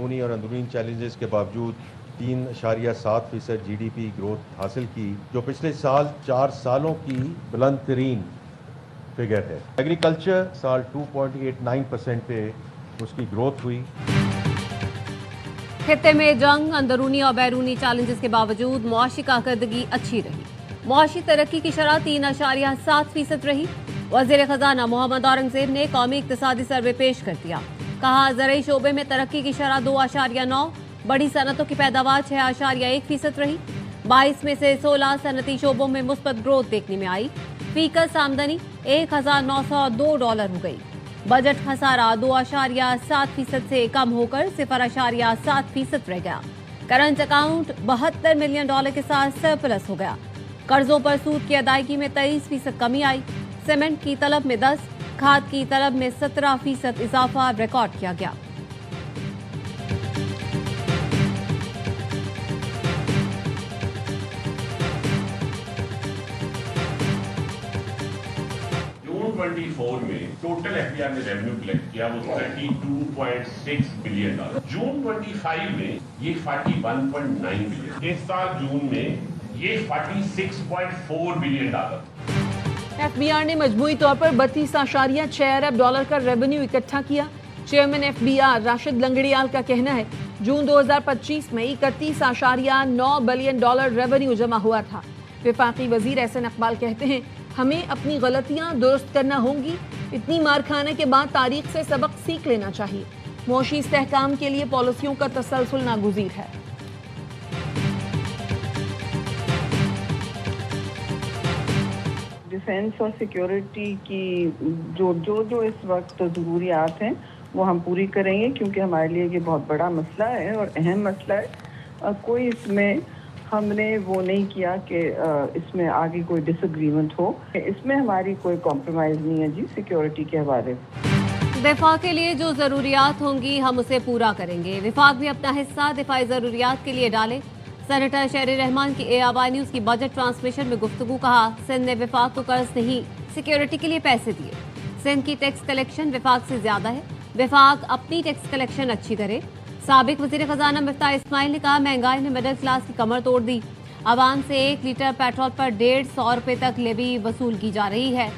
بیرونی اور اندرونی چیلنجز کے باوجود 3.7% GDP گروتھ حاصل کی، جو پچھلے سال 4 سالوں کی بلند ترین فگر ہے۔ ایگریکلچر سال 2.89% پہ اس کی گروتھ ہوئی۔ خطے میں جنگ، اندرونی اور بیرونی چیلنجز کے باوجود معاشی کارکردگی اچھی رہی۔ معاشی ترقی کی شرح 3.7% رہی۔ وزیر خزانہ محمد اورنگزیب نے قومی اقتصادی سروے پیش کر دیا۔ کہا زرعی شعبے میں ترقی کی شرح 2.9، بڑی صنعتوں کی پیداوار 6.1% رہی۔ 22 میں سے 16 صنعتی شعبوں میں مثبت گروتھ دیکھنے میں آئی۔ فی کس آمدنی $1,902 ہو گئی۔ بجٹ خسارہ 2.7% سے کم ہو کر 0.7% رہ گیا۔ کرنٹ اکاؤنٹ $72 ملین کے ساتھ سرپلس ہو گیا۔ قرضوں پر سود کی ادائیگی میں 23% کمی آئی۔ سیمنٹ کی طلب میں 10، کھاد کی طلب میں 17% اضافہ ریکارڈ کیا گیا۔ جون 24 میں ٹوٹل ایف بی آر نے ریونیو کلیکٹ کیا وہ $32.6 بلین۔ جون 25 میں یہ 41.9 بلین۔ اس سال جون میں یہ $46.4 بلین۔ ایف بی آر نے مجموعی طور پر $32.6 ارب کا ریونیو اکٹھا کیا۔ Chairman F B R Rashid Langrial کا کہنا ہے جون 2025 میں $31.9 بلین ریونیو جمع ہوا تھا۔ وفاقی وزیر احسن اقبال کہتے ہیں ہمیں اپنی غلطیاں درست کرنا ہوں گی۔ اتنی مار کھانے کے بعد تاریخ سے سبق سیکھ لینا چاہیے۔ معاشی استحکام کے لیے پالیسیوں کا تسلسل ناگزیر ہے۔ ڈیفینس اور سیکیورٹی کی جو اس وقت ضروریات ہیں وہ ہم پوری کریں گے، کیونکہ ہمارے لیے یہ بہت بڑا مسئلہ ہے اور اہم مسئلہ ہے۔ کوئی اس میں ہم نے وہ نہیں کیا کہ اس میں آگے کوئی ڈس ایگریمنٹ ہو، اس میں ہماری کوئی کمپرومائز نہیں ہے جی سیکیورٹی کے حوالے سے۔ دفاع کے لیے جو ضروریات ہوں گی ہم اسے پورا کریں گے۔ وفاق بھی اپنا حصہ دفاعی ضروریات کے لیے ڈالے۔ سینیٹر شہری رحمان کی ARY نیوز کی بجٹ ٹرانسمیشن میں گفتگو۔ کہا سندھ نے وفاق کو قرض نہیں، سیکیورٹی کے لیے پیسے دیے۔ سندھ کی ٹیکس کلیکشن وفاق سے زیادہ ہے، وفاق اپنی ٹیکس کلیکشن اچھی کرے۔ سابق وزیر خزانہ مفتاح اسماعیل نے کہا مہنگائی نے مڈل کلاس کی کمر توڑ دی۔ عوام سے 1 لیٹر پیٹرول پر $150 تک لیوی وصول کی جا رہی ہے۔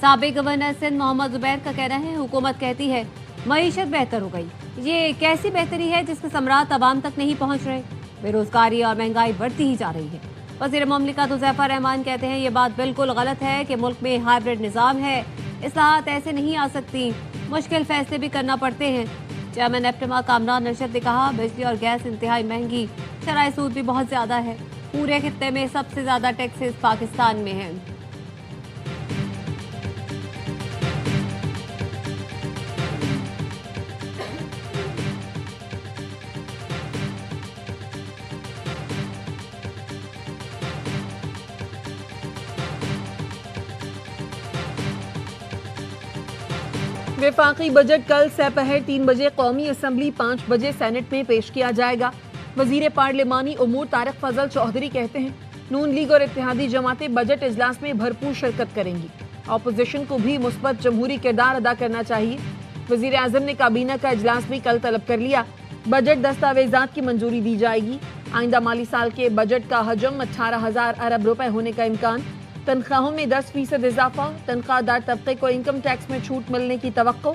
سابق گورنر سندھ محمد زبیر کا کہنا ہے حکومت کہتی ہے معیشت بہتر ہو گئی۔ یہ کیسی بہتری ہے جس کے ثمرات عوام تک نہیں پہنچ رہے؟ بے روزگاری اور مہنگائی بڑھتی ہی جا رہی ہے۔ وزیر مملکت حذیفہ رحمان کہتے ہیں یہ بات بالکل غلط ہے کہ ملک میں ہائیبرڈ نظام ہے، اصلاحات ایسے نہیں آ سکتی، مشکل فیصلے بھی کرنا پڑتے ہیں۔ چیئرمین ایپٹما کامران نرشد نے کہا بجلی اور گیس انتہائی مہنگی، شرح سود بھی بہت زیادہ ہے۔ پورے خطے میں سب سے زیادہ ٹیکسز پاکستان میں ہیں۔ وفاقی بجٹ کل سپہر 3 بجے قومی اسمبلی، 5 بجے سینٹ میں پیش کیا جائے گا۔ وزیر پارلیمانی امور طارق فضل چودھری کہتے ہیں نون لیگ اور اتحادی جماعتیں بجٹ اجلاس میں بھرپور شرکت کریں گی۔ اپوزیشن کو بھی مثبت جمہوری کردار ادا کرنا چاہیے۔ وزیر اعظم نے کابینہ کا اجلاس بھی کل طلب کر لیا۔ بجٹ دستاویزات کی منظوری دی جائے گی۔ آئندہ مالی سال کے بجٹ کا حجم 18,000 ارب روپے ہونے کا امکان۔ تنخواہوں میں 10% اضافہ، تنخواہ دار طبقے کو انکم ٹیکس میں چھوٹ ملنے کی توقع۔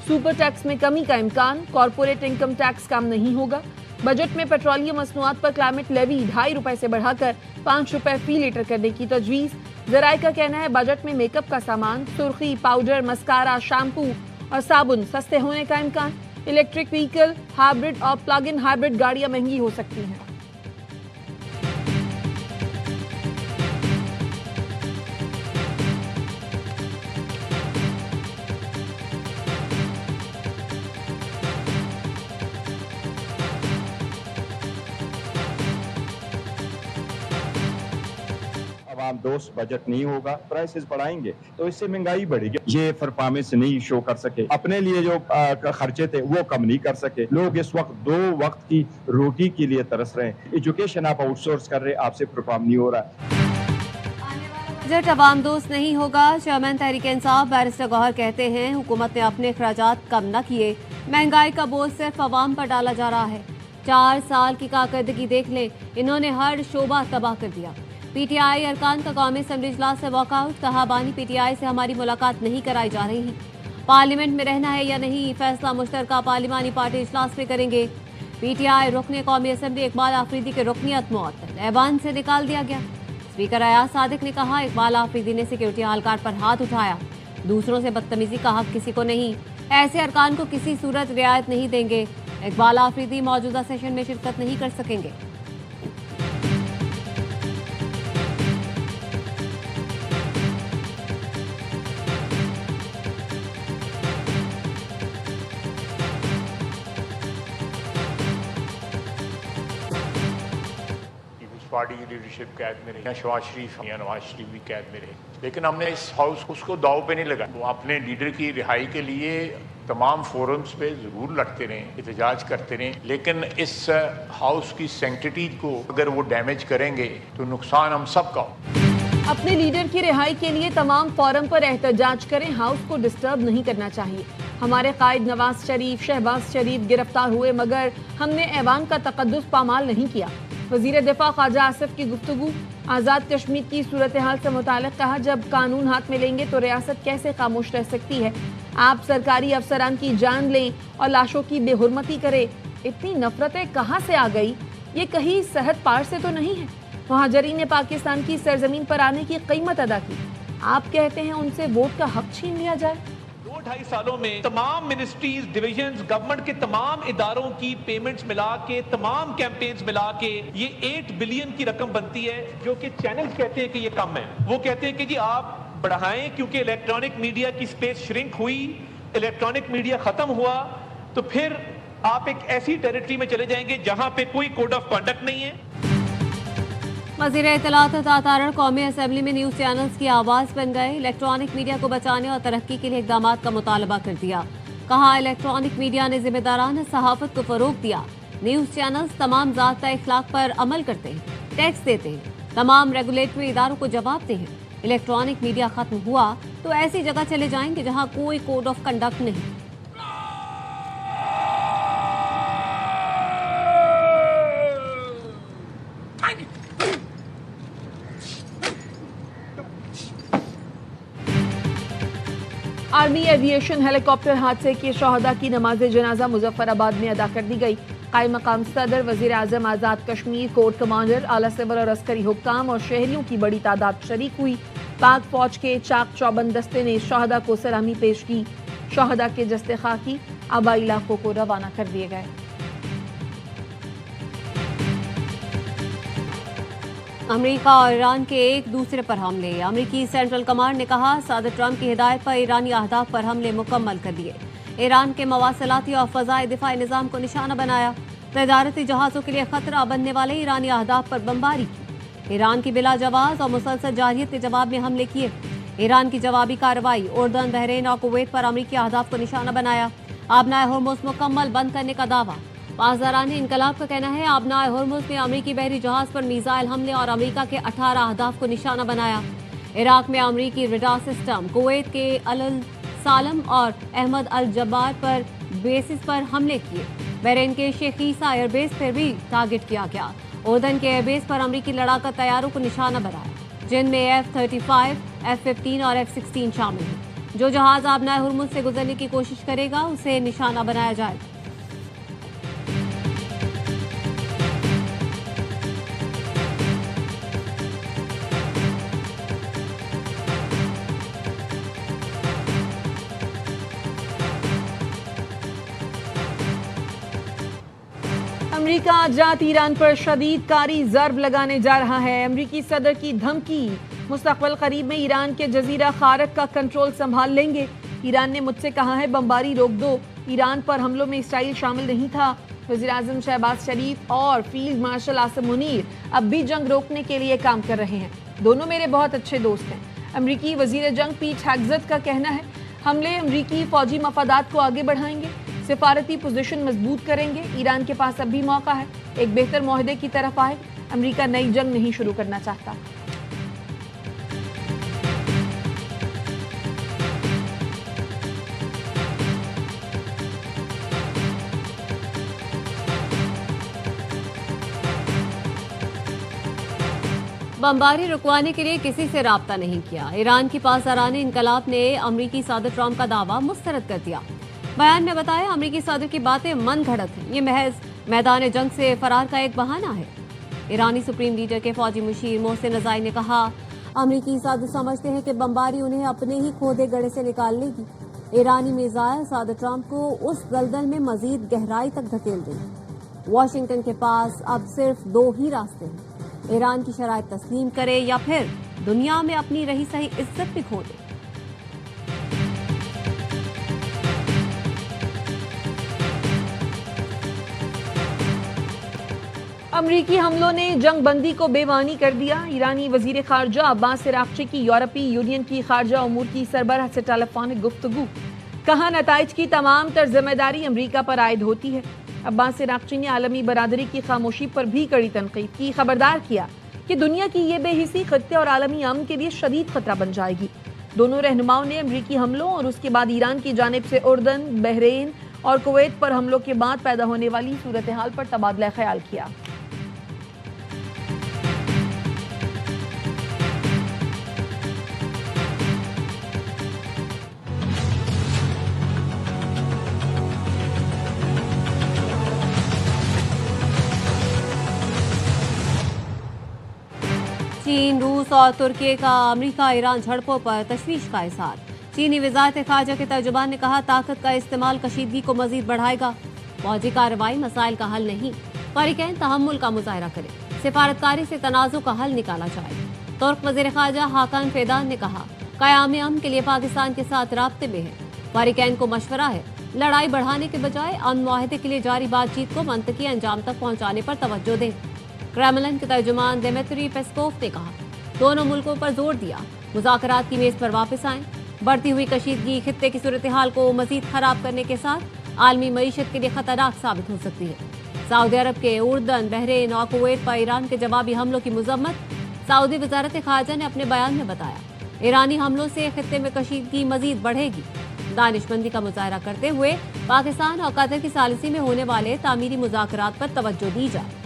سپر ٹیکس میں کمی کا امکان، کارپوریٹ انکم ٹیکس کم نہیں ہوگا۔ بجٹ میں پیٹرولیم مصنوعات پر کلائمیٹ لیوی $2.50 سے بڑھا کر $5 فی لیٹر کرنے کی تجویز۔ ذرائع کا کہنا ہے بجٹ میں میک اپ کا سامان، سرخی، پاؤڈر، مسکارا، شیمپو اور صابن سستے ہونے کا امکان۔ الیکٹرک وہیکل، ہائبرڈ اور پلگ ان ہائبرڈ گاڑیاں مہنگی ہو سکتی ہیں۔ عوام دوست بجٹ نہیں ہوگا، پرائسز بڑھائیں گے تو اس سے مہنگائی بڑھے گی۔ یہ پرفارمنس نہیں شو کر سکے، اپنے لیے جو خرچے تھے وہ کم نہیں کر سکے۔ لوگ اس وقت 2 وقت کی روٹی کے لیے ترس رہے ہیں۔ ایجوکیشن آپ آؤٹ سورس کر رہے، آپ سے پرفارم نہیں ہو رہا۔ بجٹ عوام دوست نہیں ہوگا، چیئرمین تحریک انصاف بیرسٹر گوہر کہتے ہیں حکومت نے اپنے اخراجات کم نہ کیے، महंगाई का बोझ सिर्फ आवाम पर डाला जा रहा है। 4 साल की कारकर्दगी देख ले, इन्होंने हर शोबा तबाह कर दिया। पीटीआई अरकान का कौमी असम्बली इजलास से वॉकआउट, कहा बानी पीटीआई से हमारी मुलाकात नहीं कराई जा रही। पार्लियामेंट में रहना है या नहीं, फैसला मुश्तरका पार्लिमानी पार्टी इजलास में करेंगे। पीटीआई रुकने कौमी असम्बली इकबाल आफरीदी की रुकनियत मुअत्तल, ऐवान से निकाल दिया गया। स्पीकर अयाज सादिक ने कहा इकबाल आफरीदी ने सिक्योरिटी एहलकार पर हाथ उठाया, दूसरों से बदतमीजी का हक किसी को नहीं, ऐसे अरकान को किसी सूरत रियायत नहीं देंगे। इकबाल आफरीदी मौजूदा सेशन में शिरकत नहीं कर सकेंगे। पार्टी की लीडरशिप कैद में रही, शहबाज शरीफ या नवाज शरीफ भी कैद में रहे, लेकिन हमने इस हाउस उसको दाव पे नहीं लगा। वो अपने लीडर की रिहाई के लिए तमाम फोरम्स पे ज़रूर लड़ते रहें, एहतजाज करते रहें, लेकिन इस हाउस की सेंक्टिटी को अगर वो डैमेज करेंगे तो नुकसान हम सबका हो। अपने लीडर की रिहाई के लिए तमाम फोरम पर एहतजाज करें, हाउस को डिस्टर्ब नहीं करना चाहिए। हमारे कायद नवाज शरीफ, शहबाज शरीफ गिरफ्तार हुए मगर हमने ऐवान का तकद्दुस पामाल नहीं किया। वजीर दिफा ख्वाजा आसिफ की गुफ्तगू, आज़ाद कश्मीर की सूरत हाल से मुतालिक कहा जब कानून हाथ में लेंगे तो रियासत कैसे खामोश रह सकती है। आप सरकारी अफसरान की जान लें और लाशों की बेहुरमती करें। इतनी नफरतें कहाँ से आ गई? ये कहीं सरहद पार से तो नहीं है। मुहाजिरीन ने पाकिस्तान की सरजमीन पर आने की कीमत अदा की, आप कहते हैं उनसे वोट का हक छीन लिया जाए? 2-2.5 सालों में तमाम मिनिस्ट्रीज, डिविजन्स, गवर्नमेंट के तमाम इदारों की पेमेंट्स मिला के, तमाम कैंपेन्स मिला के ये 8 बिलियन की रकम बनती है, जो कि चैनल्स कहते हैं कि ये कम है। वो कहते हैं कि जी आप बढ़ाएं, क्योंकि इलेक्ट्रॉनिक मीडिया की स्पेस श्रिंक हुई, इलेक्ट्रॉनिक मीडिया खत्म हुआ तो फिर आप एक ऐसी टेरिटरी में चले जाएंगे जहां पे कोई कोड ऑफ कंडक्ट नहीं है। वज़ीर इत्तलात तातारड़ कौमी असम्बली में न्यूज़ चैनल्स की आवाज़ बन गए, इलेक्ट्रॉनिक मीडिया को बचाने और तरक्की के लिए इक़दामात का मुतालबा कर दिया। कहा इलेक्ट्रॉनिक मीडिया ने जिम्मेदाराना सहाफ़त को फ़रोग़ दिया। न्यूज़ चैनल्स तमाम ज़ाब्ता इख़लाक़ पर अमल करते हैं, टैक्स देते हैं, तमाम रेगुलेटरी इदारों को जवाब हैं। इलेक्ट्रॉनिक मीडिया ख़त्म हुआ तो ऐसी जगह चले जाएंगे जहाँ कोई कोड ऑफ कंडक्ट नहीं। आर्मी एविएशन हेलीकॉप्टर हादसे के शहदा की नमाज जनाजा मुजफ्फराबाद में अदा कर दी गई। कायम मकाम सदर, वजीर आजम, आज़ाद कश्मीर, कोर्ट कमांडर, आला सिविल और अस्करी हुक्काम और शहरियों की बड़ी तादाद शरीक हुई। पाक फौज के चाक चौबंद दस्ते ने शहदा को सलामी पेश की। शहदा के जस्ते खाकी आबाई इलाकों को रवाना कर दिए गए। अमेरिका और ईरान के एक दूसरे पर हमले। अमेरिकी सेंट्रल कमांड ने कहा सदर ट्रंप की हिदायत पर ईरानी अहदाफ पर हमले मुकम्मल कर दिए। ईरान के मवासलाती और फ़ज़ाई दिफाई निज़ाम को निशाना बनाया। तजारती जहाज़ों के लिए खतरा बनने वाले ईरानी अहदाफ पर बमबारी की। ईरान की बिला जवाब और मुसलसल जारहियत के जवाब में हमले किए। ईरान की जवाबी कार्रवाई, उर्दन, बहरीन और कुवैत पर अमेरिकी अहदाफ को निशाना बनाया। आबनाए होर्मुज़ मुकम्मल बंद करने का दावा। पासदाराने इनकलाब का कहना है आबनाए होर्मुज़ में अमरीकी बहरी जहाज पर मीज़ाइल हमले और अमेरिका के 18 अहदाफ को निशाना बनाया। इराक में अमरीकी रडार सिस्टम, कुवैत के अल सालम और अहमद अल जब्बार पर बेसिस पर हमले किए। बहरीन के शेख ईसा एयरबेस पर भी टारगेट किया गया। उर्दन के एयरबेस पर अमरीकी लड़ाका तैयारों को निशाना बनाया, जिनमें F-35, F-15 और F-16 शामिल हैं। जो जहाज आबनाए होर्मुज़ से गुजरने की कोशिश करेगा उसे निशाना बनाया जाएगा। अमेरिका आजाद ईरान पर शदीद कारी ज़र्ब लगाने जा रहा है। अमेरिकी सदर की धमकी, मुस्तक़बिल करीब में ईरान के जजीरा खारक का कंट्रोल संभाल लेंगे। ईरान ने मुझसे कहा है बमबारी रोक दो। ईरान पर हमलों में इसराइल शामिल नहीं था। वज़ीर आज़म शहबाज शरीफ और फील्ड मार्शल आसिम मुनीर अब भी जंग रोकने के लिए काम कर रहे हैं। दोनों मेरे बहुत अच्छे दोस्त हैं। अमरीकी वज़ीर जंग पीट हेग्ज़त का कहना है हमले अमरीकी फौजी मफादात को आगे बढ़ाएंगे, सिफारती पोजीशन मजबूत करेंगे। ईरान के पास अब भी मौका है एक बेहतर मुआहदे की तरफ आए। अमरीका नई जंग नहीं शुरू करना चाहता। बमबारी रुकवाने के लिए किसी से राब्ता नहीं किया। ईरान की पासदारान इनकलाब ने अमरीकी सदर ट्रंप का दावा मुस्तरद कर दिया। बयान में बताया अमरीकी सदर की बातें मन घड़त हैं, ये महज मैदान जंग से फरार का एक बहाना है। ईरानी सुप्रीम लीडर के फौजी मुशीर मोहसिन रज़ाई ने कहा अमरीकी सदर समझते हैं कि बमबारी उन्हें अपने ही खोदे गड़े से निकाल लेगी। ईरानी मिसाइल सदर ट्रंप को उस दलदल में मजीद गहराई तक धकेल देंगे। वाशिंगटन के पास अब सिर्फ दो ही रास्ते हैं, ईरान की शराइत तस्लीम करे या फिर दुनिया में अपनी रही सही इज्जत भी खो दे। अमरीकी हमलों ने जंग बंदी को बेमानी कर दिया। ईरानी वजीर खारजा अब्बास अराक्ची की यूरोपीय यूनियन की खारजा उमूर की सरबराह से टेलीफोनिक गुफ्तगू। कहा नताइज की तमाम तर जिम्मेदारी अमरीका पर आयद होती है। अब्बास अराक्ची ने आलमी बरादरी की खामोशी पर भी कड़ी तनकीद की, खबरदार किया कि दुनिया की ये बेहिसी खत्ते और आलमी अमन के लिए शदीद खतरा बन जाएगी। दोनों रहनुमाओं ने अमरीकी हमलों और उसके बाद ईरान की जानिब से उर्दन, बहरीन और कुवैत पर हमलों के बाद पैदा होने वाली सूरत हाल पर तबादला ख्याल किया। चीन, रूस और तुर्की का अमेरिका ईरान झड़पों पर तशवीश का इज़हार। चीनी वज़ारत ख़ारजा के तर्जुमान ने कहा ताकत का इस्तेमाल कशीदगी को मजीद बढ़ाएगा। फौजी कार्रवाई मसाइल का हल नहीं, फ़रीक़ैन तहम्मुल का मुज़ाहरा करें, सिफारतकारी से तनाज़ुर का हल निकाला जाए। तुर्क वज़ीर ख़ारजा हाकान फ़ेदान ने कहा क़याम अमन के लिए पाकिस्तान के साथ राब्ते में है। फ़रीक़ैन को मशवरा है लड़ाई बढ़ाने के बजाय अमन मुआहदे के लिए जारी बातचीत को मंतकी अंजाम तक पहुँचाने पर तवज्जो दें। क्रेमलिन के तर्जुमान दिमित्री पेस्कोव ने कहा दोनों मुल्कों पर जोर दिया मुज़ाकरात की मेज पर वापस आएं। बढ़ती हुई कशीदगी खित्ते की सूरत हाल को मजीद खराब करने के साथ आलमी मईशत के लिए खतरनाक साबित हो सकती है। सऊदी अरब के उर्दन, बहरीन और कुवैत पर ईरान के जवाबी हमलों की मजम्मत। सऊदी वज़ारत ख़ारजा ने अपने बयान में बताया ईरानी हमलों से खित्ते में कशीदगी मजीद बढ़ेगी। दानिशमंदी का मुजाहरा करते हुए पाकिस्तान और कतर की सालिसी में होने वाले तामीरी मुज़ाकरात पर तवज्जो दी जाए।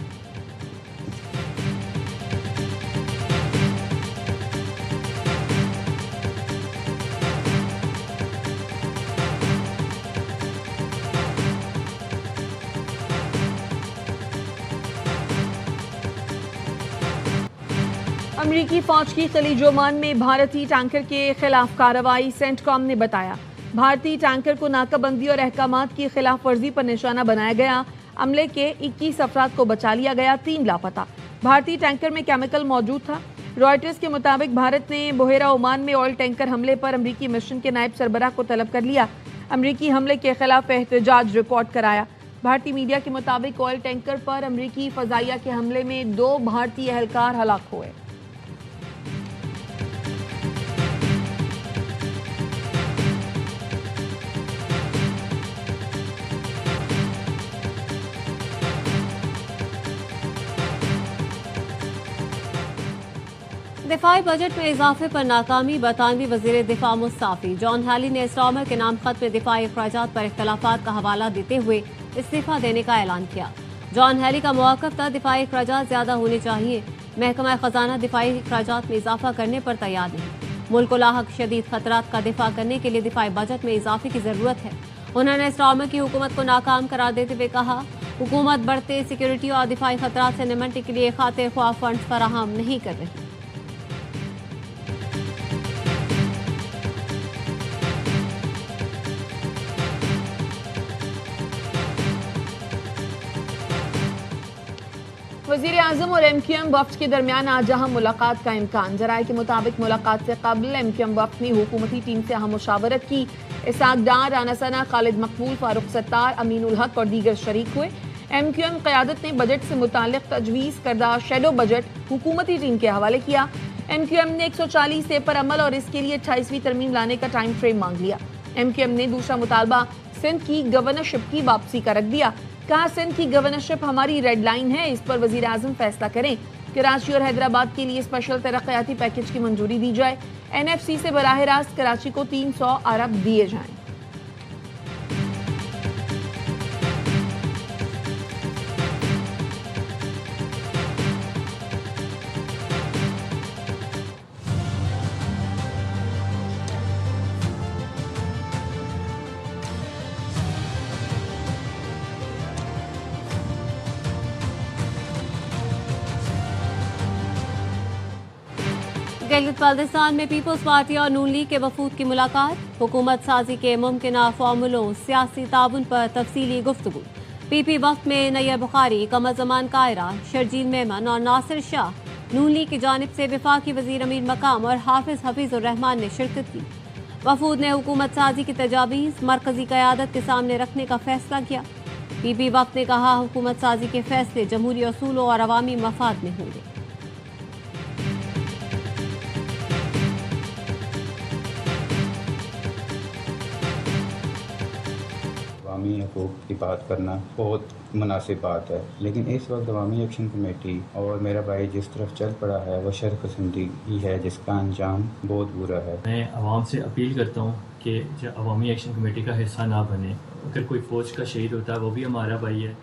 अमरीकी फौज की खलीज ओमान में भारतीय टैंकर के खिलाफ कार्रवाई। सेंटकॉम ने बताया भारतीय टैंकर को नाकाबंदी और अहकामात की खिलाफ वर्जी पर निशाना बनाया गया। अमले के 21 अफराद को बचा लिया गया, 3 लापता। भारतीय टैंकर में केमिकल मौजूद था। रॉयटर्स के मुताबिक भारत ने बुहेरा ओमान में ऑयल टैंकर हमले पर अमरीकी मिशन के नायब सरबराह को तलब कर लिया। अमरीकी हमले के खिलाफ एहतजाज रिकॉर्ड कराया। भारतीय मीडिया के मुताबिक ऑयल टैंकर पर अमरीकी फजाइया के हमले में 2 भारतीय एहलकार हलाक हुए। दिफाई बजट में इजाफे पर नाकामी। बरतानवी वजीर दिफा मुस्ताफी। जॉन हैली ने स्टॉर्मर के नाम खत में दिफाई अखराजात पर इख्तलाफात का हवाला देते हुए इस्तीफा देने का ऐलान किया। जॉन हैली का मौक़िफ़ था दिफाई अखराजात ज़्यादा होने चाहिए। महकमा खजाना दिफाई अखराजात में इजाफा करने पर तैयार नहीं। मुल्क को लाहक शदीद खतरात का दिफा करने के लिए दिफाई बजट में इजाफे की ज़रूरत है। उन्होंने स्टॉर्मर की हुकूमत को नाकाम करार देते हुए कहा हुकूमत बढ़ते सिक्योरिटी और दिफाई खतरात से निमटने के लिए खातिर ख्वाह फंड फराहम नहीं कर रही। वज़ीर आज़म और MQM वफ़्द के दरमियान आज अहम मुलाकात का इम्कान। ज़राए के मुताबिक मुलाकात से कबल MQM वफ़्द ने हुकूमती टीम से अहम मुशावरत की। इसाक डार, राना सना, खालिद मकबूल, फारूक सत्तार, अमीनुल हक और दीगर शरीक हुए। MQM क़यादत ने बजट से मुताल्लिक़ तजवीज़ करदा शेडो बजट हुकूमती टीम के हवाले किया। MQM ने 140A पर अमल और इसके लिए 28वीं तरमीम लाने का टाइम फ्रेम मांग लिया। MQM ने दूसरा मुतालबा सिंध की गवर्नरशिप की वापसी का रख दिया। कहा सिंध की गवर्नरशिप हमारी रेड लाइन है, इस पर वज़ीर आज़म फैसला करें। कराची और हैदराबाद के लिए स्पेशल तरक्याती पैकेज की मंजूरी दी जाए। NFC से बराह रास्त कराची को 300 अरब दिए जाएं। गिलगित बाल्टिस्तान में पीपल्स पार्टी और नून लीग के वफूद की मुलाकात। हुकूमत साजी के मुमकिना फार्मूलों, सियासी ताउन पर तफसीली गुफ्तगू। पीपी वक्त में नैयर बुखारी, कमर जमान कायरा, शर्जील मेमन और नासिर शाह नून लीग की जानिब से वफाकी वजीर अमीर मकाम और हाफिज हफीजुर रहमान ने शिरकत की। वफूद ने हुकूमत साजी की तजावीज़ मरकजी क़यादत के सामने रखने का फैसला किया। पीपी वक्त ने कहा, हुकूमत साजी के फैसले जमहूरी असूलों और अवामी मफाद में होंगे। अवामी हकूक़ की बात करना बहुत मुनासिब बात है, लेकिन इस वक्त अवामी एक्शन कमेटी और मेरा भाई जिस तरफ चल पड़ा है वो शरपसंदी ही है, जिसका अंजाम बहुत बुरा है। मैं आवाम से अपील करता हूँ कि जो अवामी एक्शन कमेटी का हिस्सा ना बने। अगर कोई फौज का शहीद होता है वो भी हमारा भाई है।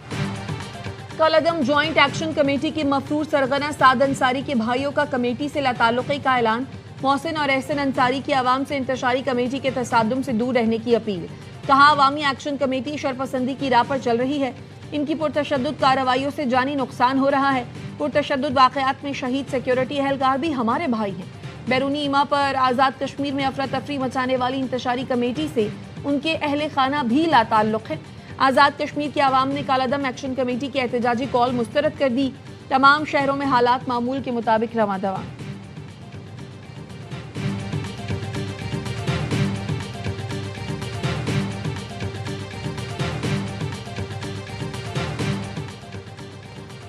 कलअदम जॉइंट एक्शन कमेटी के मफरूर सरगना साद अंसारी के भाइयों का कमेटी से लाताल्लुक़ी का ऐलान। मोहसिन और एहसन अंसारी की आवाम से इंतशारी कमेटी के तसादुम से दूर रहने की अपील। कहा, अवामी एक्शन कमेटी शरपसंदी की राह पर चल रही है। इनकी पुरतशद्दुद कार्रवाइयों से जानी नुकसान हो रहा है। पुरतशद्दुद वाक़यात में शहीद सिक्योरिटी एहलकार भी हमारे भाई हैं। बैरूनी ईमा पर आज़ाद कश्मीर में अफरा तफरी मचाने वाली इंतशारी कमेटी से उनके अहले खाना भी लाताल्लुक़ है। आज़ाद कश्मीर की आवाम ने कलअदम एक्शन कमेटी की एहतजाजी कॉल मुस्तरद कर दी। तमाम शहरों में हालात मामूल के मुताबिक रवां दवां।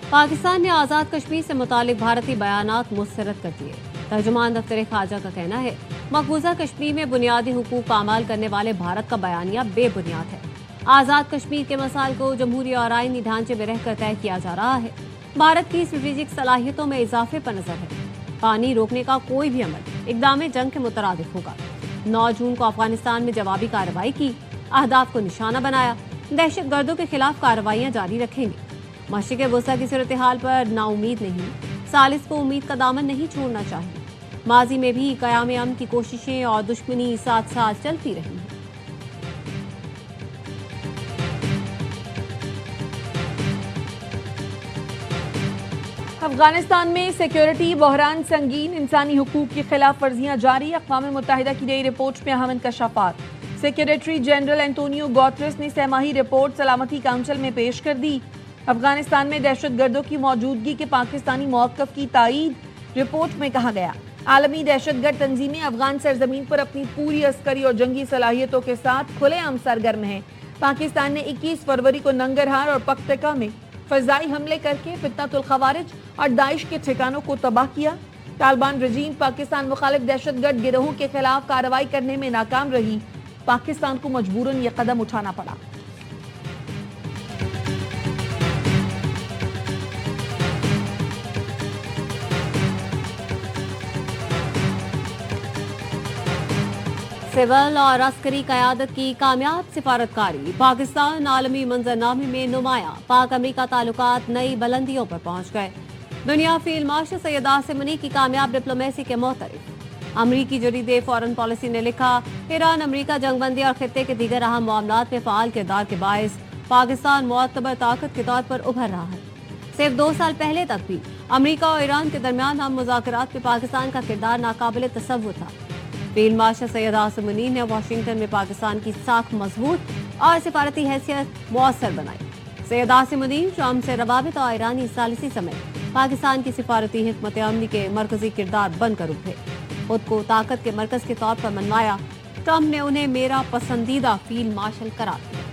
पाकिस्तान ने आज़ाद कश्मीर से मुतालिक भारतीय बयानात मुस्तरद कर दिए। तर्जुमान दफ्तर खारजा का कहना है, मकबूजा कश्मीर में बुनियादी हुकूक पामाल करने वाले भारत का बयानिया बेबुनियाद है। आज़ाद कश्मीर के मसाइल को जमहूरी और आईनी ढांचे में रहकर तय किया जा रहा है। भारत की स्ट्रेटेजिक सलाहियतों में इजाफे पर नजर है। पानी रोकने का कोई भी अमल इक़दाम जंग के मुतरादिफ होगा। 9 जून को अफगानिस्तान में जवाबी कार्रवाई की, अहदाफ को निशाना बनाया। दहशत गर्दों के खिलाफ कार्रवाइयाँ जारी रखेंगे। मशरिक़ वुस्ता की सूरत हाल पर नाउमीद नहीं, सालिस को उम्मीद का दामन नहीं छोड़ना चाहिए। माजी में भी क़याम अमन की कोशिशें और दुश्मनी साथ साथ चलती रही हैं। अफगानिस्तान में सिक्योरिटी बहरान संगीन, इंसानी हुकूक की खिलाफ वर्जियां जारी। अक़वाम मुत्तहिदा की नई रिपोर्ट में अहम इंकशाफात। सेक्रेटरी जनरल एंटोनियो गुटेरेस ने सहमाही रिपोर्ट सलामती काउंसिल में पेश कर दी। अफगानिस्तान में दहशत गर्दों की मौजूदगी के पाकिस्तानी मौक़िफ़ की तायीद। रिपोर्ट में कहा गया, आलमी दहशत गर्द तंजीमें अफगान सरजमीन पर अपनी पूरी अस्करी और जंगी सलाहियतों के साथ खुलेआम सरगर्म हैं। पाकिस्तान ने 21 फरवरी को नंगरहार और पख्तका में फ़ज़ाई हमले करके फितनतुल ख़वारिज और दाइश के ठिकानों को तबाह किया। तालिबान रजीम पाकिस्तान मुखालिफ दहशत गर्द गिरोहों के खिलाफ कार्रवाई करने में नाकाम रही। पाकिस्तान को मजबूरन यह कदम उठाना पड़ा। सिविल और अस्करी क़यादत की कामयाब सिफारतकारी। पाकिस्तान आलमी मंजरनामे में नुमाया। पाक अमरीका ताल्लुकात नई बुलंदियों पर पहुंच गए। दुनिया फील्ड मार्शल सैयद आसिम मुनीर की कामयाब डिप्लोमेसी के मोहतरफ। अमरीकी जरीदे फॉरेन पॉलिसी ने लिखा, ईरान अमरीका जंगबंदी और खित्ते के दीगर अहम मामलात में फ़ाल किरदार के बायस पाकिस्तान मुअतबर ताकत के तौर पर उभर रहा है। सिर्फ 2 साल पहले तक भी अमरीका और ईरान के दरमियान हम मुज़ाकरात में पाकिस्तान का किरदार नाकाबिल तसव्वुर था। फील्ड मार्शल सैयद आसिम मुनीर ने वाशिंगटन में पाकिस्तान की साख मजबूत और सिफारती हैसियत मुअस्सर बनाई। सैयद आसिम मुनीर शाम से रवाबित और ईरानी सालिसी समेत पाकिस्तान की सिफारती हिकमत अमली के मरकजी किरदार बनकर उभरे। खुद को ताकत के मरकज के तौर पर मनवाया। ट्रंप ने उन्हें मेरा पसंदीदा फील्ड मार्शल करार दिया।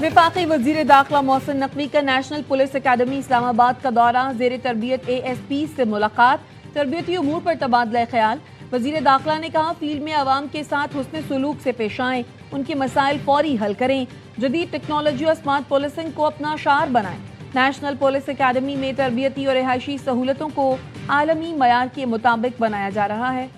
वफाकी वजीर दाखिला मोहसिन नकवी का नेशनल पुलिस अकेडमी इस्लामाबाद का दौरा। ज़ेर तरबियत ASP से मुलाकात। तरबियती उमूर पर तबादला ख्याल। वजीर दाखिला ने कहा, फील्ड में आवाम के साथ हुस्न सलूक से पेश आएँ, उनके मसाइल फौरी हल करें, जदीद टेक्नोलॉजी और स्मार्ट पुलिसिंग को अपना शार बनाएं। नेशनल पुलिस अकेडमी में तरबियती और रिहायशी सहूलतों को आलमी मयार के मुताबिक बनाया जा रहा है।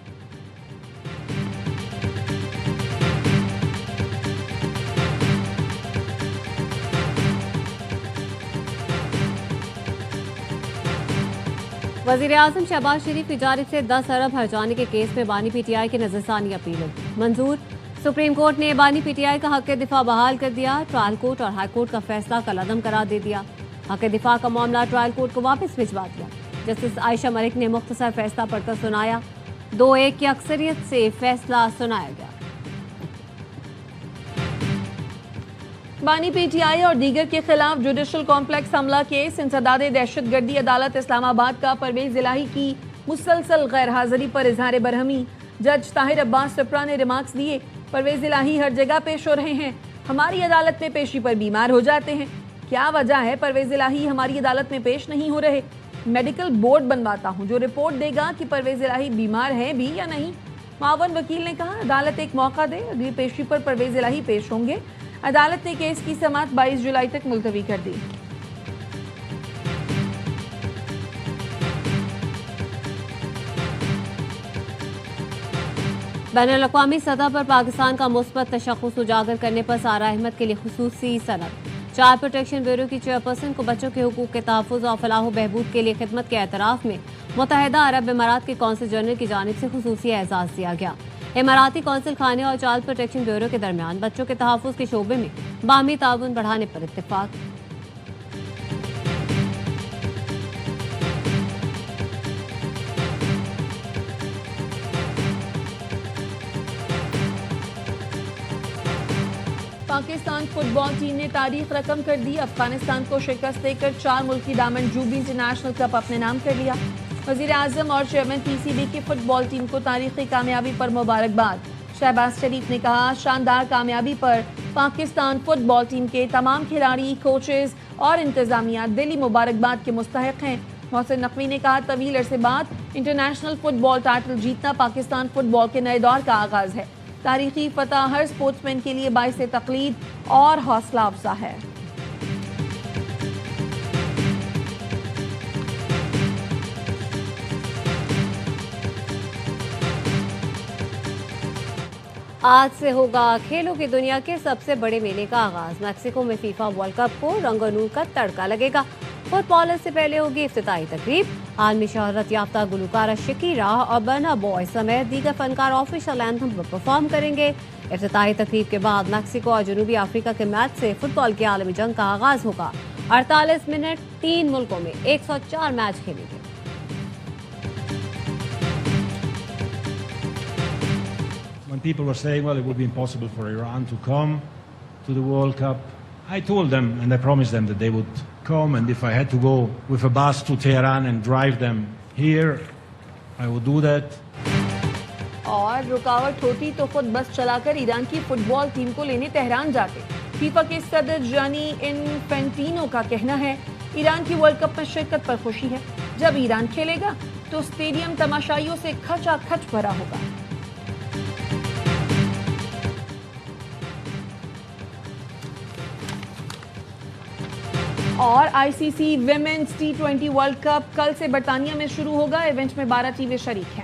वज़ीर आज़म शहबाज शरीफ की जानिब से 10 अरब हर्जाने के केस में बानी PTI की नज़रसानी अपील मंजूर। सुप्रीम कोर्ट ने बानी पीटीआई का हक दिफा बहाल कर दिया। ट्रायल कोर्ट और हाई कोर्ट का फैसला कलअदम करार दे दिया। हक दिफा का मामला ट्रायल कोर्ट को वापस भिजवा दिया। जस्टिस आयशा मलिक ने मुख्तसर फैसला पढ़कर सुनाया। 2-1 की अक्सरियत से फैसला सुनाया गया। बानी पीटीआई और दीगर के खिलाफ जुडिशल कॉम्प्लेक्स हमला केस इंसदाद दहशतगर्दी अदालत इस्लामाबाद का परवेज इलाही की मुसलसल गैर हाजिरी पर इजहार बरहमी। जज ताहिर अब्बास सिप्रा ने रिमार्क्स दिए, परवेज इलाही हर जगह पेश हो रहे हैं, हमारी अदालत में पेशी पर बीमार हो जाते हैं। क्या वजह है परवेज इलाही हमारी अदालत में पेश नहीं हो रहे? मेडिकल बोर्ड बनवाता हूं जो रिपोर्ट देगा कि परवेज इलाही बीमार हैं भी या नहीं। मावन वकील ने कहा, अदालत एक मौका दे, अगली पेशी पर परवेज इलाही पेश होंगे। अदालत ने केस की समाअत 22 जुलाई तक मुलतवी कर दी। बैनुल-अक़वामी सतह पर पाकिस्तान का मुस्बत तशख़्ख़ुस उजागर करने पर सारा अहमद के लिए खुसूसी सनद। चाइल्ड प्रोटेक्शन ब्यूरो की चेयरपर्सन को बच्चों के हुकूक के तहफ़्फ़ुज़ और फलाह बहबूद के लिए खिदमत के एतराफ़ में मुत्तहिदा अरब इमारात के कौंसिल जनरल की जानिब से खुसूसी एजाज़ दिया गया। इमाराती कौंसिल खाने और चाइल्ड प्रोटेक्शन ब्यूरो के दरमियान बच्चों के तहफ़्फ़ुज़ के शोबे में बाहमी ताउन बढ़ाने पर इत्तेफाक। पाकिस्तान फुटबॉल टीम ने तारीख रकम कर दी। अफगानिस्तान को शिकस्त देकर 4 मुल्की दामन जूबली इंटरनेशनल कप अपने नाम कर लिया। वज़ीर आज़म और चेयरमैन पीसीबी की फुटबॉल टीम को तारीखी कामयाबी पर मुबारकबाद। शहबाज शरीफ ने कहा, शानदार कामयाबी पर पाकिस्तान फुटबॉल टीम के तमाम खिलाड़ी, कोचेज और इंतजामिया दिली मुबारकबाद के मुस्तहिक हैं। मोहसिन नकवी ने कहा, तवील अरसे बाद इंटरनेशनल फुटबॉल टाइटल जीतना पाकिस्तान फुटबॉल के नए दौर का आगाज है। तारीखी फतह हर स्पोर्ट्समैन के लिए बाइस तकलीद और हौसला अफजा है। आज से होगा खेलों की दुनिया के सबसे बड़े मेले का आगाज। मैक्सिको में फीफा वर्ल्ड कप को रंग और नूर का तड़का लगेगा। फुटबॉलर से पहले होगी इफ्तिताही तकरीब। आलमी शोहरत याफ्ता गुलकारा शकीरा और बर्ना बॉय समेत दीगर फनकार ऑफिशियल एंथम पर परफॉर्म करेंगे। इफ्तिताही तकरीब के बाद मैक्सिको और जनूबी अफ्रीका के मैच से फुटबॉल की आलमी जंग का आगाज होगा। 48 मिनट 3 मुल्कों में 104 मैच खेलेंगे। When people were saying, well, it would be impossible for Iran to come to the World Cup, I told them and I promised them that they would come, and if I had to go with a bus to Tehran and drive them here, I would do that. और रुकावट होती तो खुद बस चलाकर Iran की football team को लेने तेहरान जाते। फीफा के सदर जानी इन्फेंटिनो का कहना है, ईरान की वर्ल्ड कप में शिरकत पर खुशी है। जब ईरान खेलेगा तो स्टेडियम तमाशाइयों से खचाखच भरा होगा। और ICC women's T20 world cup कल से बर्तानिया में शुरू होगा। इवेंट में 12 टीमें शरीक हैं।